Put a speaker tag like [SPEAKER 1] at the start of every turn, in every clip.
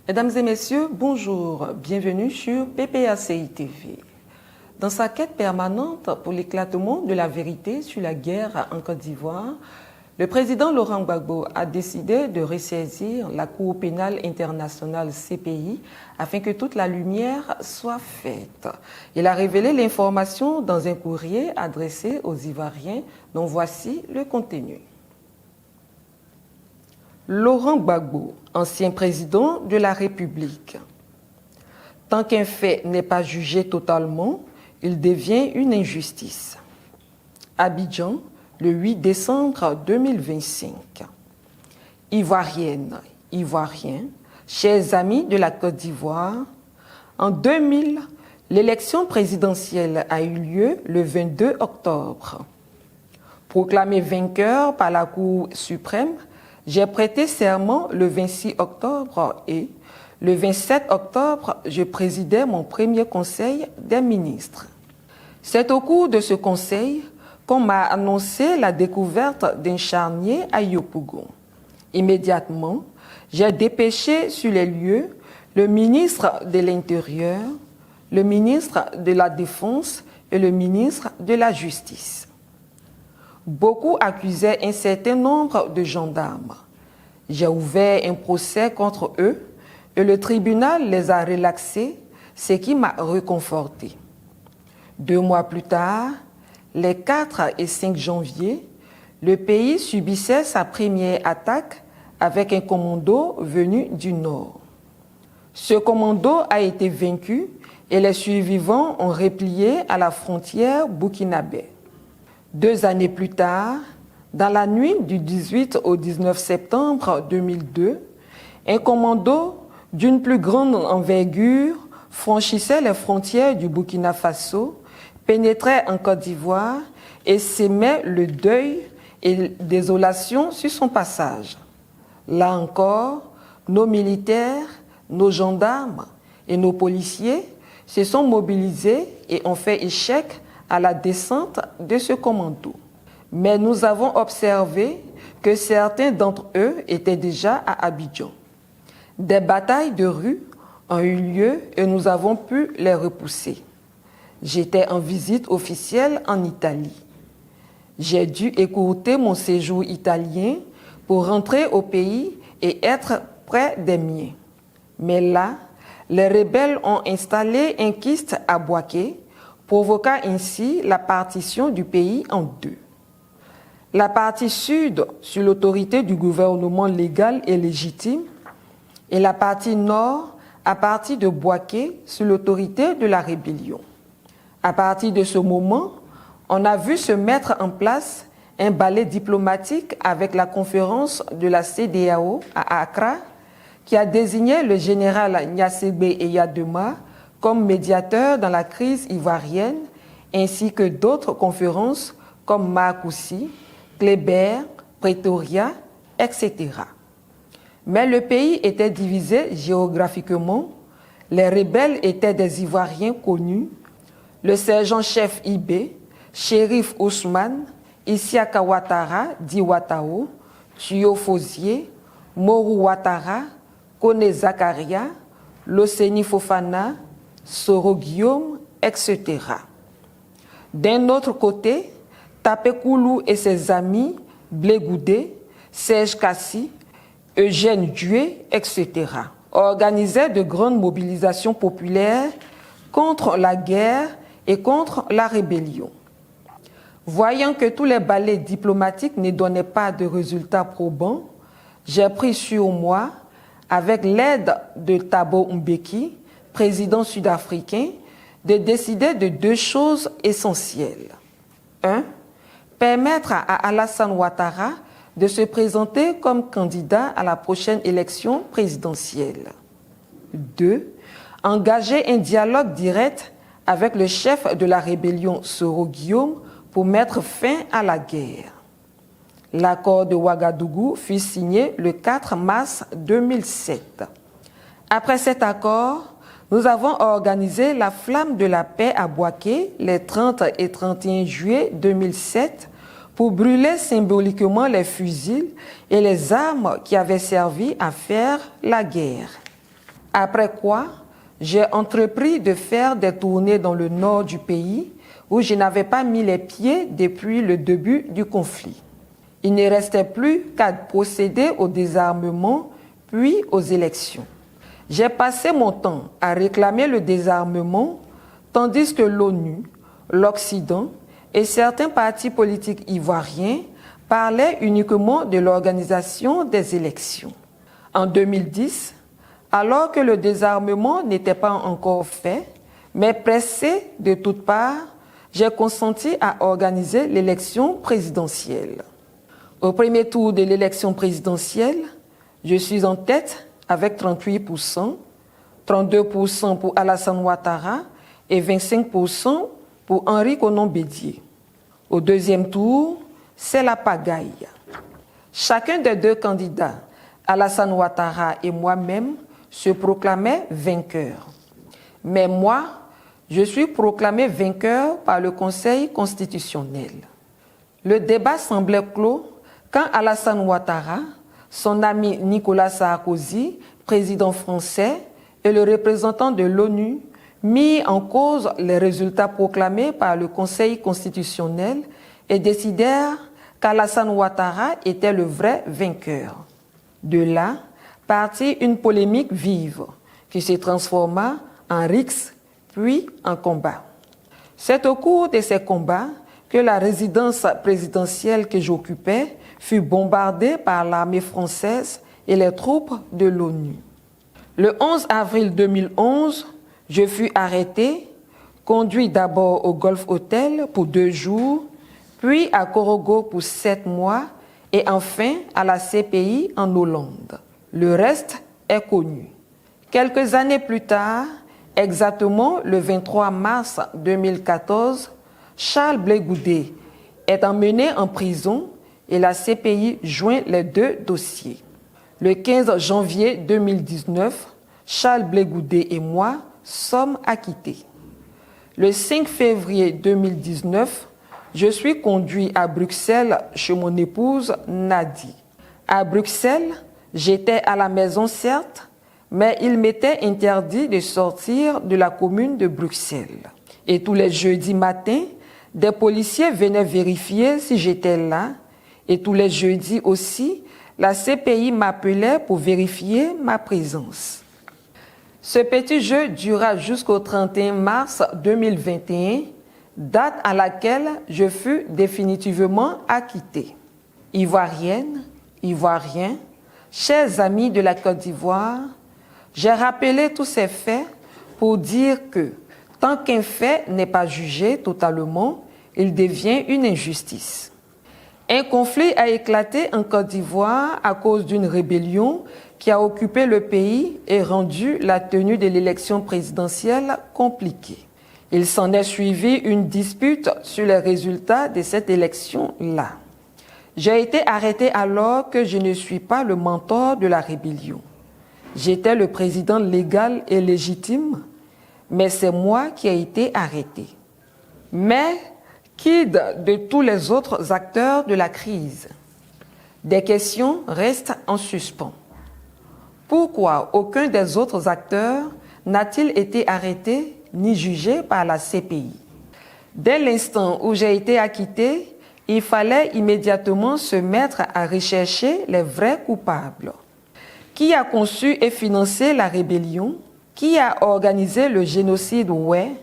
[SPEAKER 1] Mesdames et messieurs, bonjour, bienvenue sur PPACI TV. Dans sa quête permanente pour l'éclatement de la vérité sur la guerre en Côte d'Ivoire, le président Laurent Gbagbo a décidé de ressaisir la Cour pénale internationale CPI afin que toute la lumière soit faite. Il a révélé l'information dans un courrier adressé aux Ivoiriens dont voici le contenu. Laurent Gbagbo, ancien président de la République. Tant qu'un fait n'est pas jugé totalement, il devient une injustice. Abidjan, le 8 décembre 2025. Ivoiriennes, Ivoiriens, chers amis de la Côte d'Ivoire, en 2000, l'élection présidentielle a eu lieu le 22 octobre. Proclamé vainqueur par la Cour suprême, j'ai prêté serment le 26 octobre et le 27 octobre, je présidais mon premier conseil des ministres. C'est au cours de ce conseil qu'on m'a annoncé la découverte d'un charnier à Yopougon. Immédiatement, j'ai dépêché sur les lieux le ministre de l'Intérieur, le ministre de la Défense et le ministre de la Justice. Beaucoup accusaient un certain nombre de gendarmes. J'ai ouvert un procès contre eux et le tribunal les a relaxés, ce qui m'a réconforté. 2 mois plus tard, les 4 et 5 janvier, le pays subissait sa première attaque avec un commando venu du nord. Ce commando a été vaincu et les survivants ont replié à la frontière burkinabé. 2 années plus tard, dans la nuit du 18 au 19 septembre 2002, un commando d'une plus grande envergure franchissait les frontières du Burkina Faso, pénétrait en Côte d'Ivoire et sémait le deuil et désolation sur son passage. Là encore, nos militaires, nos gendarmes et nos policiers se sont mobilisés et ont fait échec à la descente de ce commando. Mais nous avons observé que certains d'entre eux étaient déjà à Abidjan. Des batailles de rue ont eu lieu et nous avons pu les repousser. J'étais en visite officielle en Italie. J'ai dû écourter mon séjour italien pour rentrer au pays et être près des miens. Mais là, les rebelles ont installé un kyste à Bouaké, provoquant ainsi la partition du pays en 2. La partie sud, sous l'autorité du gouvernement légal et légitime, et la partie nord, à partir de Bouaké, sous l'autorité de la rébellion. À partir de ce moment, on a vu se mettre en place un balai diplomatique avec la conférence de la CEDEAO à Accra, qui a désigné le général Gnassingbé Eyadema comme médiateur dans la crise ivoirienne, ainsi que d'autres conférences comme Marcoussis, Kléber, Pretoria, etc. Mais le pays était divisé géographiquement. Les rebelles étaient des Ivoiriens connus. Le sergent-chef Ibé, Shérif Ousmane, Isiaka Ouattara, dit Ouattao, Tuyo Fosier, Morou Ouattara, Kone Zakaria, Loseni Fofana, Soro Guillaume, etc. D'un autre côté, Tapekoulou et ses amis, Blé Goudé, Serge Kassi, Eugène Dué, etc. organisaient de grandes mobilisations populaires contre la guerre et contre la rébellion. Voyant que tous les balais diplomatiques ne donnaient pas de résultats probants, j'ai pris sur moi, avec l'aide de Thabo Mbeki, président sud-africain, de décider de 2 choses essentielles. 1. Permettre à Alassane Ouattara de se présenter comme candidat à la prochaine élection présidentielle. 2. Engager un dialogue direct avec le chef de la rébellion Soro Guillaume pour mettre fin à la guerre. L'accord de Ouagadougou fut signé le 4 mars 2007. Après cet accord, nous avons organisé la Flamme de la Paix à Bouaké les 30 et 31 juillet 2007 pour brûler symboliquement les fusils et les armes qui avaient servi à faire la guerre. Après quoi, j'ai entrepris de faire des tournées dans le nord du pays où je n'avais pas mis les pieds depuis le début du conflit. Il ne restait plus qu'à procéder au désarmement puis aux élections. J'ai passé mon temps à réclamer le désarmement tandis que l'ONU, l'Occident et certains partis politiques ivoiriens parlaient uniquement de l'organisation des élections. En 2010, alors que le désarmement n'était pas encore fait, mais pressé de toutes parts, j'ai consenti à organiser l'élection présidentielle. Au premier tour de l'élection présidentielle, je suis en tête avec 38%, 32% pour Alassane Ouattara et 25% pour Henri Konan Bédié. Au deuxième tour, c'est la pagaille. Chacun des deux candidats, Alassane Ouattara et moi-même, se proclamait vainqueur. Mais moi, je suis proclamé vainqueur par le Conseil constitutionnel. Le débat semblait clos quand Alassane Ouattara, son ami Nicolas Sarkozy, président français, et le représentant de l'ONU mis en cause les résultats proclamés par le Conseil constitutionnel et décidèrent qu'Alassane Ouattara était le vrai vainqueur. De là, partit une polémique vive qui se transforma en rixe puis en combat. C'est au cours de ces combats que la résidence présidentielle que j'occupais fut bombardée par l'armée française et les troupes de l'ONU. Le 11 avril 2011, je fus arrêté, conduit d'abord au Golf Hotel pour 2 jours, puis à Korogo pour 7 mois et enfin à la CPI en Hollande. Le reste est connu. Quelques années plus tard, exactement le 23 mars 2014, Charles Blé Goudé est emmené en prison et la CPI joint les 2 dossiers. Le 15 janvier 2019, Charles Blé Goudé et moi sommes acquittés. Le 5 février 2019, je suis conduit à Bruxelles chez mon épouse Nadi. À Bruxelles, j'étais à la maison certes, mais il m'était interdit de sortir de la commune de Bruxelles. Et tous les jeudis matins, des policiers venaient vérifier si j'étais là. Et tous les jeudis aussi, la CPI m'appelait pour vérifier ma présence. Ce petit jeu dura jusqu'au 31 mars 2021, date à laquelle je fus définitivement acquitté. Ivoirienne, Ivoirien, chers amis de la Côte d'Ivoire, j'ai rappelé tous ces faits pour dire que tant qu'un fait n'est pas jugé totalement, il devient une injustice. Un conflit a éclaté en Côte d'Ivoire à cause d'une rébellion qui a occupé le pays et rendu la tenue de l'élection présidentielle compliquée. Il s'en est suivi une dispute sur les résultats de cette élection-là. J'ai été arrêté alors que je ne suis pas le mentor de la rébellion. J'étais le président légal et légitime, mais c'est moi qui ai été arrêté. Mais qu'est-ce de tous les autres acteurs de la crise? Des questions restent en suspens. Pourquoi aucun des autres acteurs n'a-t-il été arrêté ni jugé par la CPI? Dès l'instant où j'ai été acquitté, il fallait immédiatement se mettre à rechercher les vrais coupables. Qui a conçu et financé la rébellion? Qui a organisé le génocide Oué?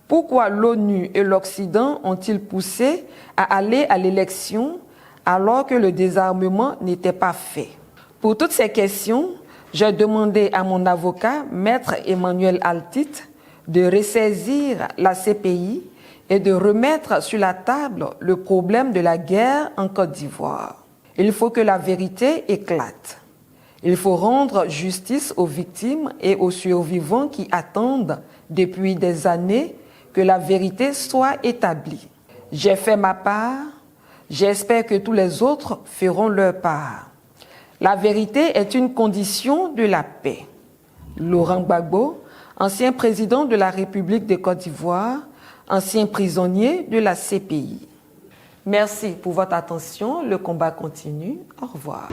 [SPEAKER 1] Pourquoi l'ONU et l'Occident ont-ils poussé à aller à l'élection alors que le désarmement n'était pas fait? Pour toutes ces questions, j'ai demandé à mon avocat, Maître Emmanuel Altit, de ressaisir la CPI et de remettre sur la table le problème de la guerre en Côte d'Ivoire. Il faut que la vérité éclate. Il faut rendre justice aux victimes et aux survivants qui attendent depuis des années que la vérité soit établie. J'ai fait ma part, j'espère que tous les autres feront leur part. La vérité est une condition de la paix. Laurent Gbagbo, ancien président de la République de Côte d'Ivoire, ancien prisonnier de la CPI. Merci pour votre attention. Le combat continue. Au revoir.